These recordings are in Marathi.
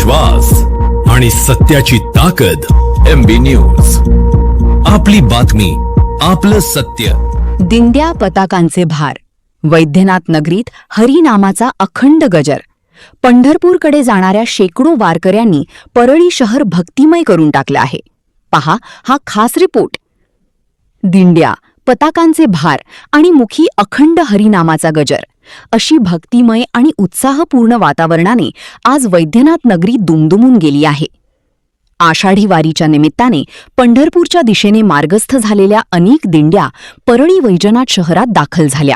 विश्वास आणि सत्याची ताकद. MB न्यूज, आपली बातमी, आपलं सत्य. दिंड्या पताकांचे भार. वैद्यनाथ नगरीत हरिनामाचा अखंड गजर. पंढरपूरकडे जाणाऱ्या शेकडो वारकऱ्यांनी परळी शहर भक्तिमय करून टाकलं आहे. पहा हा खास रिपोर्ट. दिंड्या, पताकांचे भार आणि मुखी अखंड हरिनामाचा गजर अशी भक्तिमय आणि उत्साहपूर्ण वातावरणाने आज वैद्यनाथ नगरी दुमदुमून गेली आहे. आषाढी वारीच्या निमित्ताने पंढरपूरच्या दिशेने मार्गस्थ झालेल्या अनेक दिंड्या परळी वैजनाथ शहरात दाखल झाल्या.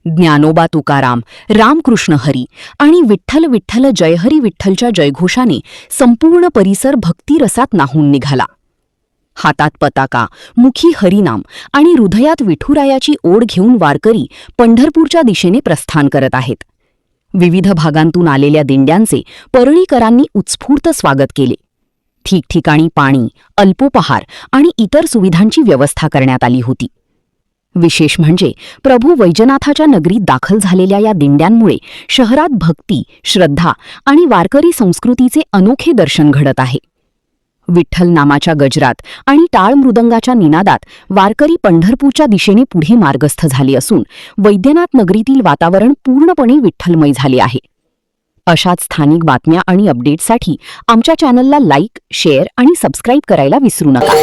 ज्ञानोबा तुकाराम, रामकृष्ण हरी आणि विठ्ठल विठ्ठल जयहरी विठ्ठलच्या जयघोषाने संपूर्ण परिसर भक्तिरसात न्हाऊन निघाला. हातात पताका, मुखी हरिनाम आणि हृदयात विठुरायाची ओढ घेऊन वारकरी पंढरपूरच्या दिशेने प्रस्थान करत आहेत. विविध भागांतून आलेल्या दिंड्यांचे परळीकरांनी उत्स्फूर्त स्वागत केले. ठिकठिकाणी पाणी, अल्पोपहार आणि इतर सुविधांची व्यवस्था करण्यात आली होती. विशेष म्हणजे प्रभू वैजनाथाच्या नगरीत दाखल झालेल्या या दिंड्यांमुळे शहरात भक्ती, श्रद्धा आणि वारकरी संस्कृतीचे अनोखे दर्शन घडत आहे. विठ्ठल नामाच्या गजरात आणि टाळ मृदंगाच्या निनादात वारकरी पंढरपूरच्या दिशेने पुढे मार्गस्थ झाले असून वैद्यनाथ नगरीतील वातावरण पूर्णपणे विठ्ठलमय झाले आहे. अशाच स्थानिक बातम्या आणि अपडेट्ससाठी आमच्या चॅनलला लाईक, शेअर आणि सबस्क्राईब करायला विसरू नका.